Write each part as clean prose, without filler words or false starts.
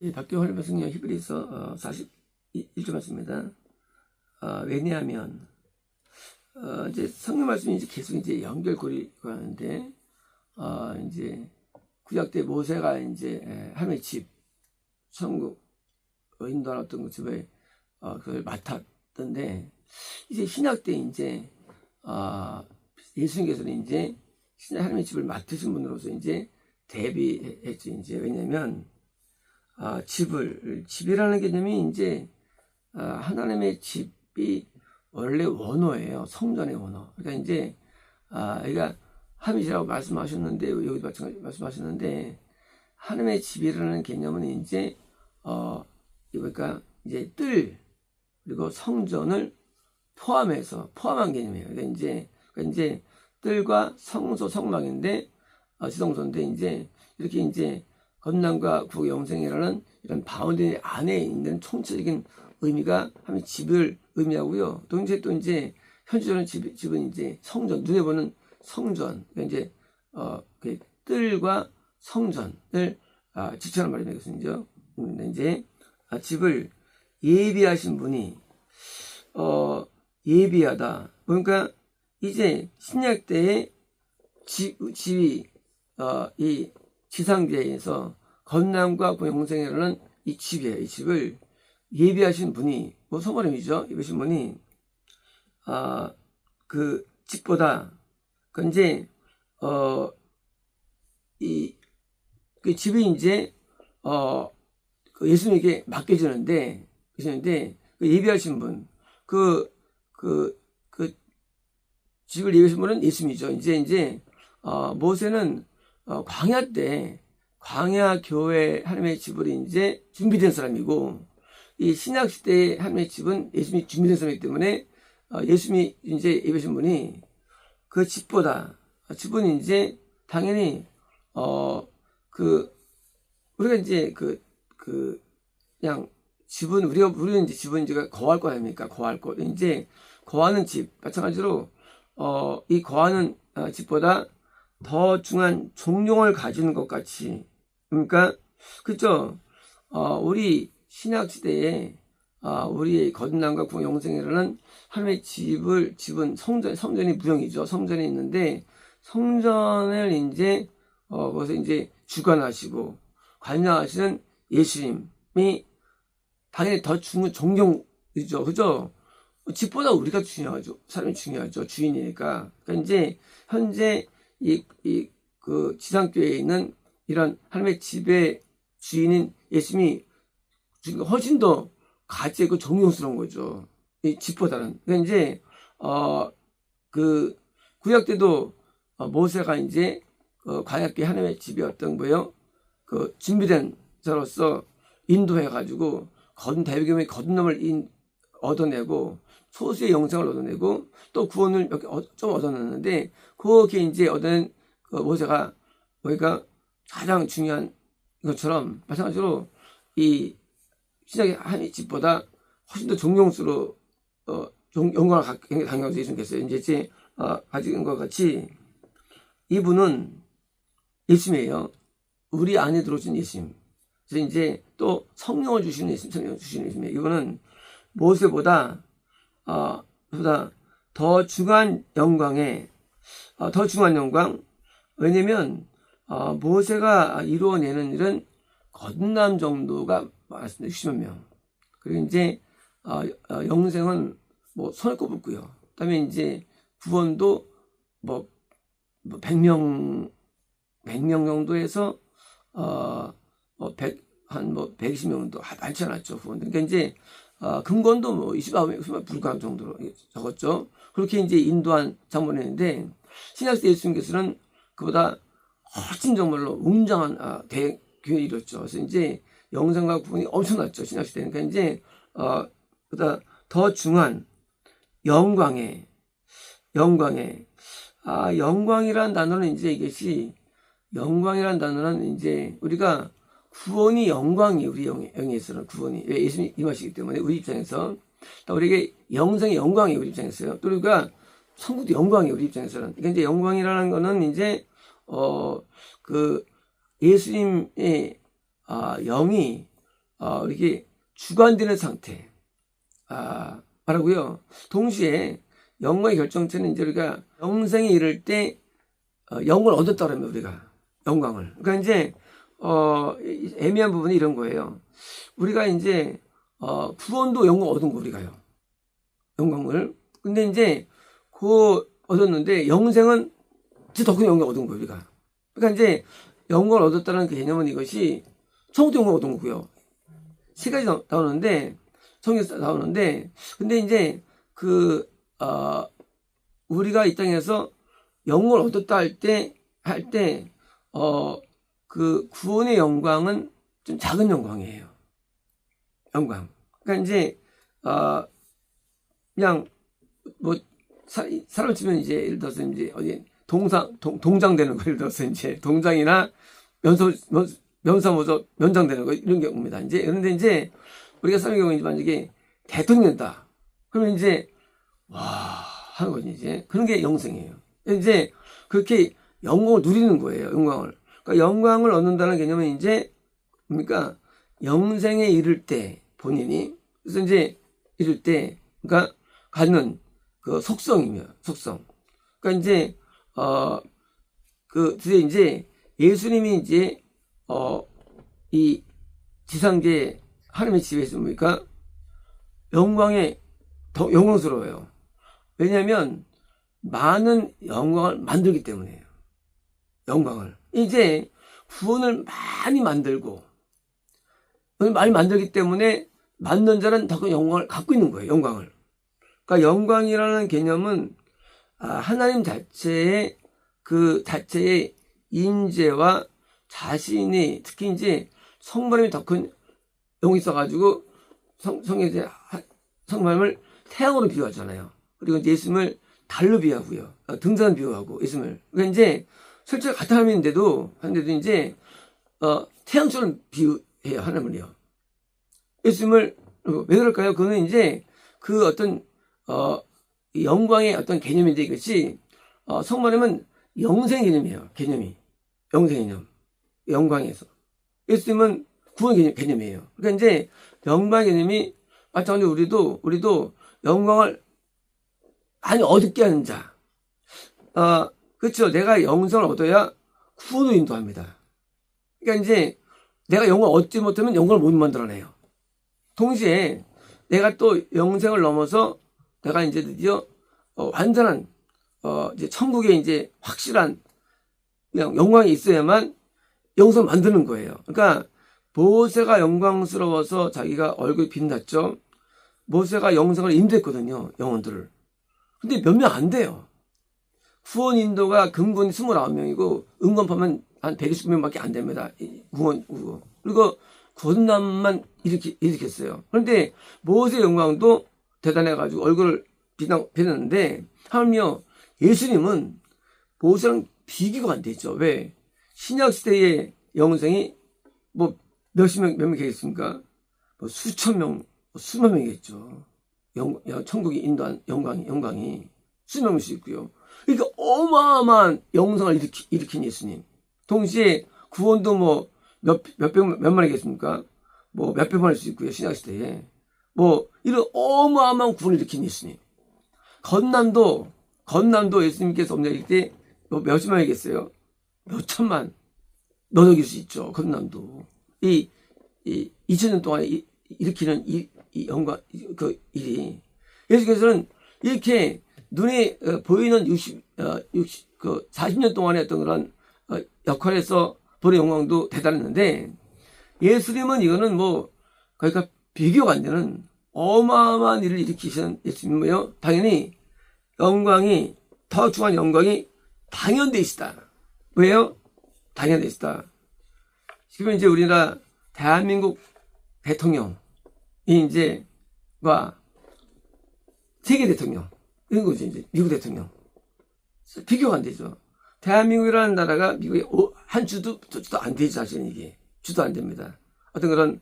박교환 성경 히브리서 41조 말씀입니다. 왜냐하면 이제 성경 말씀이 이제 계속 이제 연결고리가 하는데 이제 구약 때 모세가 이제 하나님의 집 천국 인도하는 어떤 집을 그걸 맡았던데, 이제 신약 때 이제 예수님께서는 이제 신약 하나님의 집을 맡으신 분으로서 이제 대비했죠. 이제 왜냐면 집이라는 개념이 이제 하나님의 집이 원래 원어예요. 성전의 원어. 그러니까 이제 그러니까 하나님이라고 말씀하셨는데, 여기도 마찬가지 말씀하셨는데, 하나님의 집이라는 개념은 이제 그러니까 이제 뜰 그리고 성전을 포함한 개념이에요. 그러니까 이제 뜰과 성소 성막인데 지성소인데, 이제 이렇게 이제 건남과 구속 영생이라는 이런 바운드 안에 있는 총체적인 의미가 하나님의 집을 의미하고요. 또 이제 현실적인 집은 이제 성전, 눈에 보는 성전, 그러니까 이제 그 뜰과 성전을 지칭하는 말입니다. 그것은요. 이제 집을 예비하신 분이 예비하다. 그러니까 이제 신약 때의 집이 이 지상계에서 건남과 영생이라는 이 집이에요. 이 집을 예비하신 분이 성모님이죠. 예비하신 분이 그 집보다 그 이제 그 집이 이제 그 예수님에게 맡겨지는데 그 예비하신 분 그 집을 예비하신 분은 예수님이죠. 이제 모세는 광야 때 광야 교회 하나님의 집을 이제 준비된 사람이고, 이 신약 시대의 하나님의 집은 예수님이 준비된 사람이기 때문에 예수님이 이제 예비하신 분이 그 집보다 집은 이제 당연히 우리가 이제 그냥 집은 우리는 이제 집은 이제 거할 거 아닙니까? 거할 거. 이제 거하는 집 마찬가지로 이 거하는 집보다 더 중요한 종용을 가지는 것 같이, 그러니까 그죠? 우리 신약 시대에 우리의 거듭남과 구원 영생이라는 하나님의 집은 성전이 무형이죠. 성전이 있는데 성전을 이제 거기서 이제 주관하시고 관장하시는 예수님이 당연히 더 존경이죠. 그죠? 집보다 우리가 중요하죠. 사람이 중요하죠. 주인이니까. 그러니까 이제 현재 그 지상교회에 있는 이런 하나님의 집의 주인인 예수님이 훨씬 더 가치 있고 존경스러운 거죠. 이 집보다는. 그러니까 이제 그 구약 때도 모세가 이제 광야교회 하나님의 집이 어떤 거예요? 그 준비된 자로서 인도해가지고 대비경의 거듭남을 얻어내고 소수의 영생을 얻어내고 또 구원을 좀 얻어냈는데, 그게 이제 얻어낸 모세가 우리가 가장 중요한 것처럼 마찬가지로 이 신약의 하나님의 집보다 훨씬 더 존경스러워 영광을 강요해서 예수님께서 이제 가진 것 같이 이분은 예수님이에요. 우리 안에 들어오신 예수님. 그래서 이제 또 성령을 주시는 예수님. 이거는 모세보다 더 중요한 영광. 왜냐면 모세가 이루어내는 일은 거듭남 정도가 많았습니다. 60만 명. 그리고 이제 영생은 손에 꼽았고요. 그다음에 이제 구원도 100명 정도에서 한 120명 정도 많지 않았죠. 구원. 그러니까 이제 금권도 29명 불과한 정도로 적었죠. 그렇게 이제 인도한 장본인인데, 신약시대 예수님께서는 그보다 훨씬 정말로 웅장한 대교회를 이뤘죠. 그래서 이제 영생과 구원이 엄청났죠. 신약시대. 그러니까 이제 그보다 더 중요한 영광이란 단어는 이제 우리가 구원이 영광이 우리 영에서는 구원이 예수님 임하시기 때문에 우리 입장에서, 또 우리에게 영생의 영광이 우리 입장에서요. 또 우리가 천국도 영광이 우리 입장에서는. 그러니까 이제 영광이라는 거는 이제 그 예수님의 영이 이렇게 주관되는 상태. 말하고요. 동시에 영광의 결정체는 이제 우리가 영생에 이를 때 영을 얻었다라면 우리가 영광을. 그러니까 이제 애매한 부분이 이런 거예요. 우리가 이제 구원도 영광 얻은 거 우리가요. 영광을. 근데 이제 얻었는데 영생은 더 큰 영광을 얻은 거예요 우리가. 그러니까 이제 영광을 얻었다는 그 개념은 이것이 천국도 영광을 얻은 거고요. 세 가지 나오는데 성경에서 나오는데 근데 이제 우리가 이 땅에서 영광을 얻었다 할 때 그 구원의 영광은 좀 작은 영광이에요. 영광. 그러니까 이제 그냥 뭐 사람 치면 이제 예를 들어서 이제 어디 동장 되는 거 예를 들어서 이제 동장이나 면장 되는 거 이런 경우입니다. 이제 그런데 이제 우리가 사는 경우에 이제 만약에 대통령이다. 그러면 이제 와 하는 거지 이제 그런 게 영생이에요. 이제 그렇게 영광을 누리는 거예요. 영광을. 그러니까 영광을 얻는다는 개념은 이제 뭡니까? 영생에 이를 때 본인이 그래서 이제 이를 때 그러니까 갖는 그 속성이며 속성. 그러니까 이제 드디어 이제 예수님이 이제 이 지상계 하나님의 집에서 뭡니까? 영광에 더 영광스러워요. 왜냐하면 많은 영광을 만들기 때문이에요. 영광을. 이제 구원을 많이 만들고 많이 만들기 때문에 만든 자는 더 큰 영광을 갖고 있는 거예요. 영광을. 그러니까 영광이라는 개념은 하나님 자체의 그 자체의 인재와 자신이 특히 이제 성만함이 더 큰 영이 있어가지고 성만함을 태양으로 비유하잖아요. 그리고 이제 예수님을 달로 비유하고요. 등산 비유하고 예수님을. 그러니까 이제 실제로 같은 하나님인데도 이제 태양처럼 비유해요. 하나님을요. 예수님을 왜 그럴까요? 그거는 이제 그 어떤 영광의 어떤 개념인데 이것이 성만함은 영생 개념이에요. 개념이 영생 개념, 영광에서 예수님은 구원 개념이에요. 그러니까 이제 영광 개념이 마찬가지로 우리도 영광을 많이 얻게 하는 자. 그렇죠. 내가 영생을 얻어야 구원을 인도합니다. 그러니까 이제 내가 영광을 얻지 못하면 영광을 못 만들어내요. 동시에 내가 또 영생을 넘어서 내가 이제 드디어 완전한 이제 천국에 이제 확실한 그냥 영광이 있어야만 영생을 만드는 거예요. 그러니까 모세가 영광스러워서 자기가 얼굴이 빛났죠. 모세가 영생을 인도했거든요. 영혼들을. 근데 몇 명 안 돼요. 후원 인도가 근본이 29명이고 응원파면 한 129명밖에 안 됩니다. 그리고 거듭남만 일으켰어요. 그런데 모세의 영광도 대단해가지고 얼굴을 빛났는데 하물며 예수님은 모세랑 비교가 안 되죠. 왜? 신약시대의 영생이 뭐 몇 명 계겠습니까? 뭐 수천 명, 수만 명이겠죠. 천국이 인도한 영광이 수만 명씩 있고요. 그러니까 어마어마한 영성을 일으킨 예수님. 동시에 구원도 뭐 몇만 하겠습니까? 뭐 몇백만 할 수 있고요. 신약시대에. 뭐 이런 어마어마한 구원을 일으킨 예수님. 건남도 예수님께서 엄정일 때 몇십만 이겠어요? 몇천만 넣어줄 수 있죠. 건남도. 2000년 동안에 일으키는 이 영광, 그 일이. 예수께서는 이렇게 눈에 보이는 40년 동안의 어떤 그런 역할에서 보는 영광도 대단했는데, 예수님은 이거는 뭐, 그러니까 비교가 안 되는 어마어마한 일을 일으키시는 예수님은요, 당연히 영광이, 더 중요한 영광이 당연되시다. 왜요? 당연되시다. 지금 이제 우리나라 대한민국 대통령이 이제, 세계 대통령, 이런 거죠. 이제 미국 대통령. 비교가 안 되죠. 대한민국이라는 나라가 미국의 한 주도 안 되죠. 사실은 이게. 주도 안 됩니다. 어떤 그런,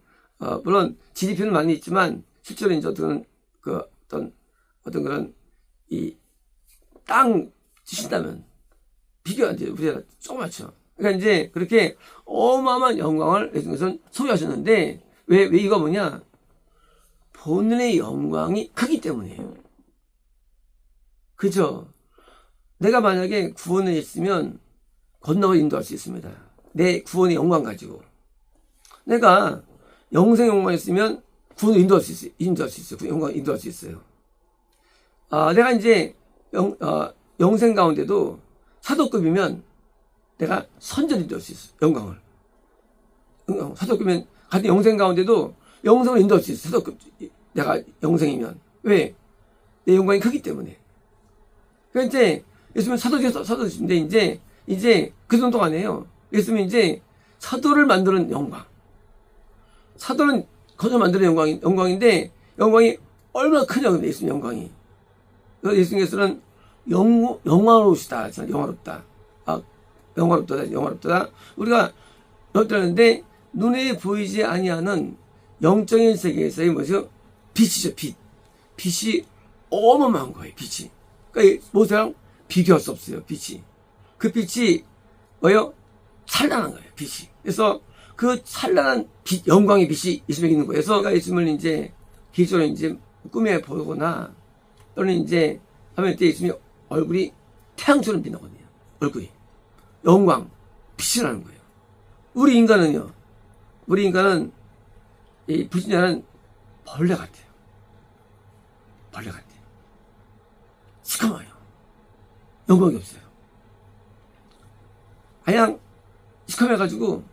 물론 GDP는 많이 있지만, 실제로 이제 어떤 그런, 땅 치신다면, 비교가 안 돼요. 우리나라 조그맣죠. 그러니까 이제 그렇게 어마어마한 영광을 예수님께서는 소유하셨는데, 왜 이거 뭐냐? 본인의 영광이 크기 때문이에요. 그죠? 내가 만약에 구원을 했으면 건너가 인도할 수 있습니다. 내 구원의 영광 가지고. 내가 영생 영광이 있으면 구원을 인도할 수 있어요. 영광 인도할 수 있어요. 내가 이제 영생 가운데도 사도급이면 내가 선전이 될 수 있어. 영광을. 사도급이면 같은 영생 가운데도 영생을 인도할 수 있어. 사도급. 내가 영생이면. 왜? 내 영광이 크기 때문에. 그러니까 이제 예수님은 사도신데 이제 그 정도 동안에요. 예수님은 이제 사도를 만드는 영광. 사도는 거저 만드는 영광인데 영광이 얼마나 크냐고 예수님 영광이. 그래서 예수님께서는 영화로우시다. 영화롭다. 영화롭다. 우리가 어떠는데 눈에 보이지 아니하는 영적인 세계에서의 뭐죠? 빛이죠, 빛. 빛이 어마어마한 거예요, 빛이. 그러니까 뭐랑 비교할 수 없어요, 빛이. 그 빛이 뭐예요? 찬란한 거예요, 빛이. 그래서 그 찬란한 빛, 영광의 빛이 예수님에 있는 거예요. 그래서 예수님을 이제 기존에 이제 꿈에 보거나 또는 이제 하면 때 예수님 얼굴이 태양처럼 빛나거든요. 얼굴이. 영광, 빛이 나는 거예요. 우리 인간은 이 불신자는 벌레 같아요. 벌레 같아요. 시커머요. 영광이 없어요. 그냥 시커매가지고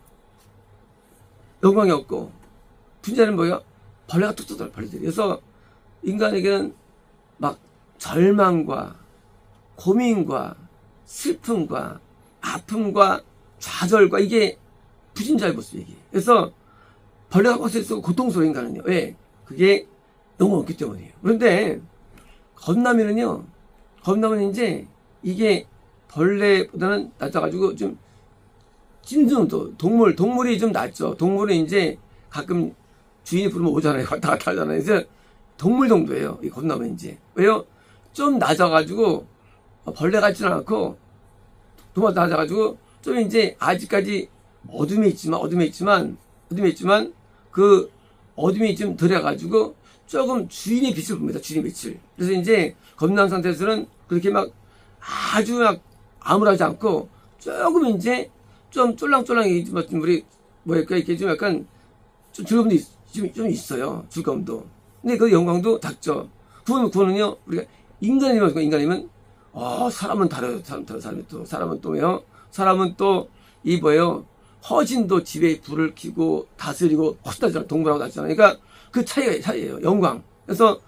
영광이 없고 불신자는 뭐예요? 벌레가 뚝 떠들어요. 벌레들이. 그래서 인간에게는 막 절망과 고민과 슬픔과 아픔과 좌절과 이게 불신자의 모습이에요. 그래서 벌레가 꽉 차 고통스러운 인간은요. 왜? 그게 영광 없기 때문이에요. 그런데 겁나면은 이제 이게 벌레보다는 낮아가지고 좀 찜정도 동물이 좀 낫죠. 동물은 이제 가끔 주인이 부르면 오잖아요. 왔다 갔다 하잖아요. 그래서 동물 정도예요. 이 겁나면 이제. 왜요? 좀 낮아가지고 벌레 같지는 않고 도마 낮아가지고 좀 이제 아직까지 어둠에 있지만 그 어둠이 좀 들어가지고 조금 주인의 빛을 봅니다. 주인의 빛을. 그래서 이제 겁난 상태에서는 그렇게 막 아주 막 암울하지 않고 조금 이제 좀 쫄랑쫄랑해지만 우리 뭐랄까 이렇게 좀 약간 좀 즐거움도 좀 있어요. 즐거움도. 근데 그 영광도 닥쳐. 구원은요 우리가 인간이면 사람은 다르요. 사람은 또요. 사람은 또 이 뭐예요? 허진도 집에 불을 켜고 다스리고 허다잖아. 동물하고 다르잖아요. 그러니까 그 차이예요. 영광. 그래서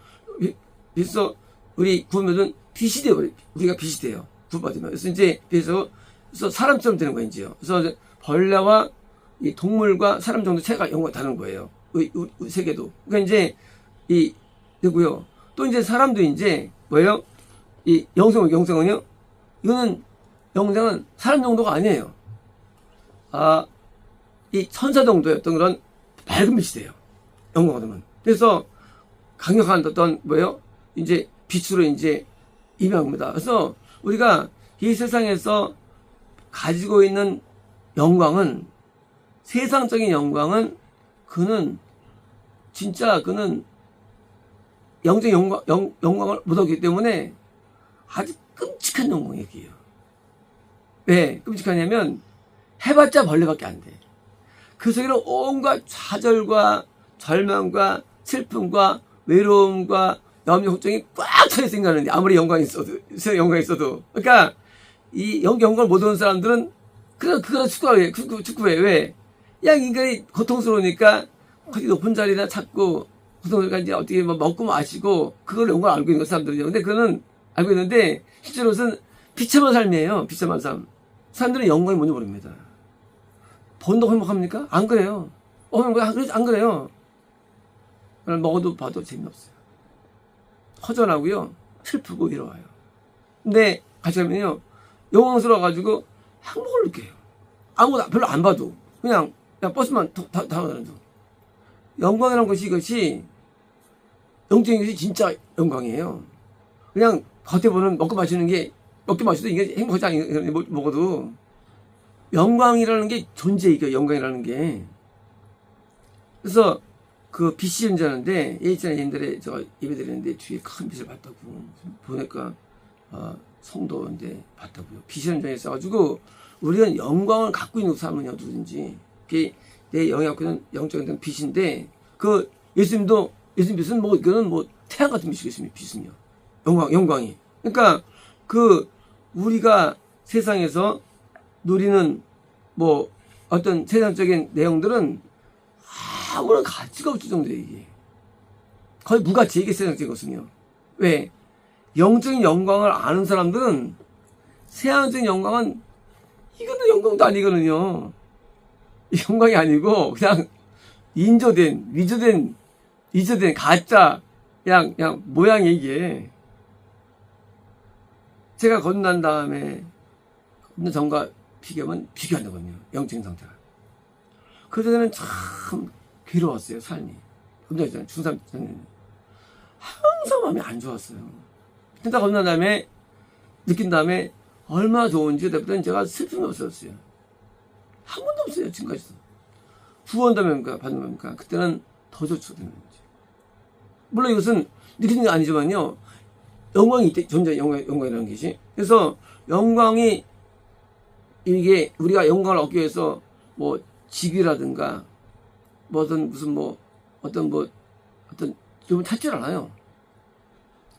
우리 구원은 빛이 돼요. 우리가 빛이 돼요. 구원받으면. 그래서 이제 그래서 사람처럼 되는 거예요. 이제요. 그래서 벌레와 이 동물과 사람 정도 차이가 영광이 다른 거예요. 우리 세계도. 그러니까 이제 되고요. 또 이제 사람도 이제 뭐예요? 이 영생은요? 영생은 사람 정도가 아니에요. 이 천사 정도였던 그런 밝은 빛이 돼요. 영광 얻으면. 그래서 강력한 어떤 뭐예요? 이제 빛으로 이제 임합니다. 그래서 우리가 이 세상에서 가지고 있는 영광은 세상적인 영광은 그는 영적 영광을 못 얻기 때문에 아주 끔찍한 영광이에요. 왜 끔찍하냐면 해봤자 벌레밖에 안 돼. 그 속에는 온갖 좌절과 절망과 슬픔과 외로움과 염려 걱정이 꽉 차있어 인간은 아무리 영광이 있어도 그러니까 이 영광을 못 얻는 사람들은 그거 축구해. 왜? 그냥 인간이 고통스러우니까 어디 높은 자리나 찾고 고통스러우니까 이제 어떻게 먹고 마시고 그걸 영광을 알고 있는 사람들이죠. 근데 그거는 알고 있는데 실제로는 비참한 삶이에요. 비참한 삶. 사람들은 영광이 뭔지 모릅니다. 본다고 행복합니까? 안 그래요. 안 그래요. 먹어도 봐도 재미없어요. 허전하고요. 슬프고 외로워요. 근데 같이 가면요. 영광스러워가지고 행복을 느껴요. 아무것도 별로 안 봐도 그냥 버스만 타고 영광이라는 것이 이것이 영적인 것이 진짜 영광이에요. 그냥 겉에 보는 먹고 마시는 게 먹고 마셔도 이게 행복하지 않아요. 먹어도 영광이라는 게 존재이고 영광이라는 게. 그래서 그 빛이 존재하는데 예전에 옛날에 저 예배 드리는데 뒤에 큰 빛을 봤다고 보니까 성도인데 봤다고요. 빛이 존재해 있어가지고 우리는 영광을 갖고 있는 사람은 누구든지 내 영이 갖고 있는 영적인 빛인데 그 예수님 빛은 뭐 이거는 뭐 태양 같은 빛이겠습니까? 빛은요. 영광이. 그러니까 그 우리가 세상에서 누리는 뭐 어떤 세상적인 내용들은 아무런 가치가 없을 정도예요, 이게. 거의 무가치, 이게 세상적인 것은요. 왜? 영적인 영광을 아는 사람들은 세상적인 영광은 이것도 영광도 아니거든요. 영광이 아니고 그냥 위조된 가짜 그냥 모양이 이게. 제가 건넌 다음에 건넌 전과 비교하면 비교 안 되거든요. 영적인 상태가. 그래서 저는 참 괴로웠어요, 삶이. 건너잖아요. 중3 때는. 항상 마음이 안 좋았어요. 근데 건넌 다음에 느낀 다음에 얼마나 좋은지 그때부터는 제가 슬픔이 없었어요. 한 번도 없어요, 지금까지도. 구원다면까 받는다면까 그때는 더 좋죠. 물론 이것은 느끼는 게 아니지만요. 영광이 존재, 영광이라는 것이. 그래서 영광이 이게 우리가 영광을 얻기 위해서 뭐 직위라든가 어떤 좀 찾질 않아요.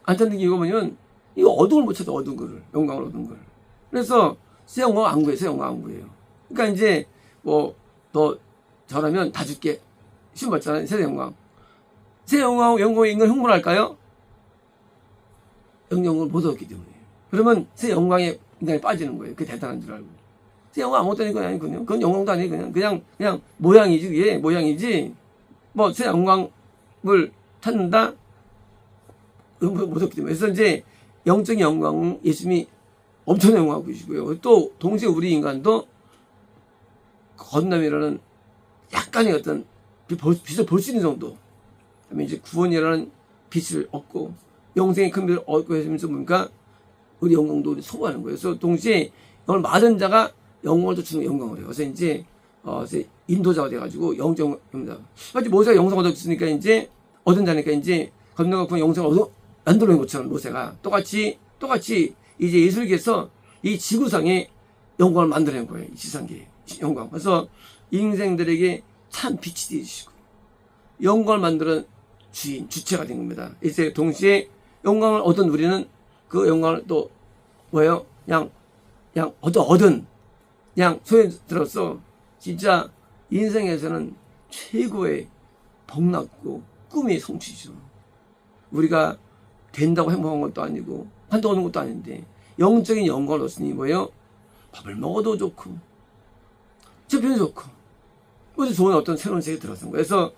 안 찾는 이유가 뭐냐면 이거 어두운 걸 못 찾아, 어두운 거를. 영광을 얻은 걸. 그래서 새 영광 안 구해요. 새 영광 안 구해요. 그러니까 이제 뭐 너 저라면 다 줄게. 시험 받잖아요. 새 영광. 새 영광의 인간 흥분할까요? 영광을 못 얻었기 때문에. 그러면 새 영광에 인간이 빠지는 거예요. 그게 대단한 줄 알고. 새 영광 아무것도 아니거든요. 그건 영광도 아니에요. 그냥 모양이지, 그게 모양이지. 뭐 새 영광을 찾는다? 못 얻기 때문에. 그래서 이제 영적인 영광은 예수님이 엄청난 영광을 주시고요. 또 동시에 우리 인간도 건남이라는 약간의 어떤 빛을 볼 수 있는 정도. 그다음에 이제 구원이라는 빛을 얻고 영생의 큰 빛을 얻고 해서 뭡니까? 우리 영광도 우리 소구하는 거예요. 그래서 동시에 이걸 받은 자가 영광을 또 주는 영광을 해요. 그래서 이제 인도자가 돼가지고 영정입니다. 아직 모세가 영성 얻었으니까 이제 얻은 자니까 이제 건너가 영성을 만들어낸 것처럼 모세가 똑같이 이제 예수님께서 이 지구상에 영광을 만들어낸 거예요. 이 지상계의 영광. 그래서 인생들에게 참 빛이 되시고 영광을 만드는 주체가 된 겁니다. 이제 동시에 영광을 얻은 우리는 그 영광을 또 뭐예요? 그냥 얻은 소위 들어서 진짜 인생에서는 최고의 복났고 꿈의 성취죠. 우리가 된다고 행복한 것도 아니고 한다고 하는 것도 아닌데 영적인 영광을 얻으니 뭐예요? 밥을 먹어도 좋고 저편이 좋고 어디 좋은 어떤 새로운 세계에 들어선 거예요. 그래서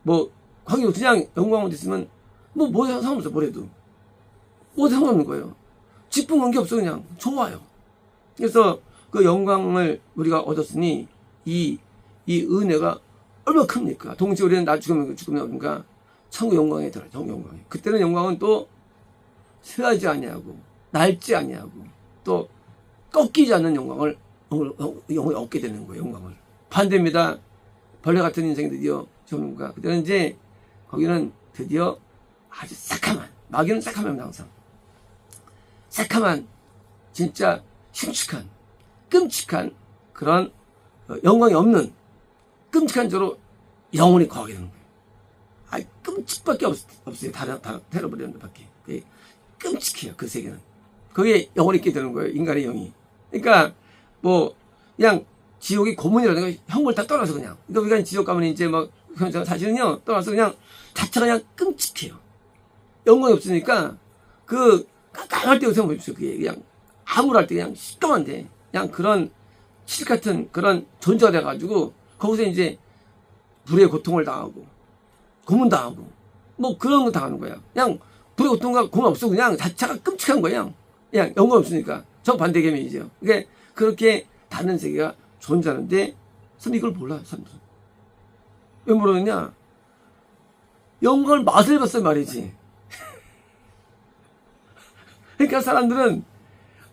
뭐 관계 그냥 영광을 얻으면 뭐 상관없어. 뭐래도 상관없는 거예요. 직분 관계 없어. 그냥 좋아요. 그래서 그 영광을 우리가 얻었으니 이 은혜가 얼마나 큽니까? 동시에 우리는 나 죽으면 뭔가 천국 영광에 들어요. 천국 영광에. 그때는 영광은 또 쇠하지 아니하고 낡지 아니하고 또 꺾이지 않는 영광을 얻게 되는 거예요. 영광을. 반대입니다. 벌레 같은 인생이 드디어 전문가. 그때는 이제 거기는 드디어 아주 새카만, 마귀는 새카만 항상 새카만 진짜 흉측한 끔찍한 그런 영광이 없는 끔찍한 저로 영원히 거하게 되는 거예요. 끔찍밖에 없어요. 다른 테러버리는 밖에. 끔찍해요. 그 세계는. 거기에 영원히 있게 되는 거예요. 인간의 영이. 그러니까 뭐 그냥 지옥이 고문이라든가 형벌 다 떠나서 그냥. 그러니까 우리가 지옥 가면 이제 막 사실은요 떠나서 그냥 자체가 그냥 끔찍해요. 영광이 없으니까 그 깜깜할 때 생각해 보십시오. 그게 그냥 암울할 때 그냥 시꺼먼데 그냥 그런 실 같은 그런 존재가 돼가지고 거기서 이제 불의 고통을 당하고 고문 당하고 뭐 그런 거 당하는 거야. 그냥 불의 고통과 고문 없어. 그냥 자체가 끔찍한 거야. 그냥 영광 없으니까 저 반대 개념이죠. 그게 그렇게 다른 세계가 존재하는데 사람들이 이걸 몰라요. 사람들은. 왜 모르느냐? 영광을 맛을 봤어요 말이지. 그러니까 사람들은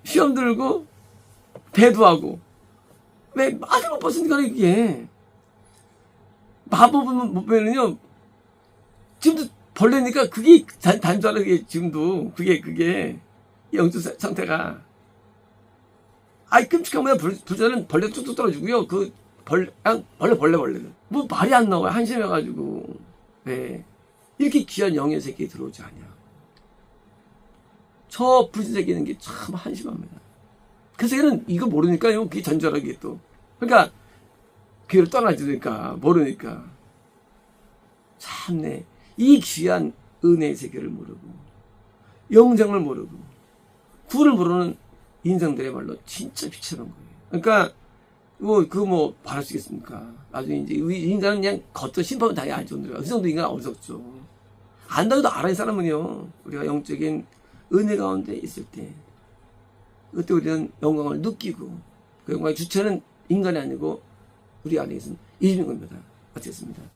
시험 들고 배도하고 왜 맛을 못 봤으니까 이게 마법은 못 배우면요 지금도 벌레니까 그게 단조하게 지금도 그게 영적 상태가 아이 끔찍한 거야. 부자는 벌레 뚝뚝 떨어지고요. 그 벌레는 뭐 말이 안 나와요. 한심해가지고. 네. 이렇게 귀한 영의 새끼 들어오지 않냐. 저 불신 새끼는 게 참 한심합니다. 그 새끼는 이거 모르니까요. 그게 전절하게 또. 그러니까 교회를 떠나지니까 모르니까. 참네. 이 귀한 은혜의 세계를 모르고 영정을 모르고 구를 모르는 인생들의 말로 진짜 비참한 거예요. 그러니까 뭐 바랄 수 있겠습니까? 나중에 이제 인간은 그냥 겉도 심판을 당해 알 정도로 그 정도 인간 어리석죠. 안다고도 알아. 이 사람은요. 우리가 영적인 은혜 가운데 있을 때 그때 우리는 영광을 느끼고 그 영광의 주체는 인간이 아니고 우리 안에 있는 예수인 겁니다. 마치겠습니다.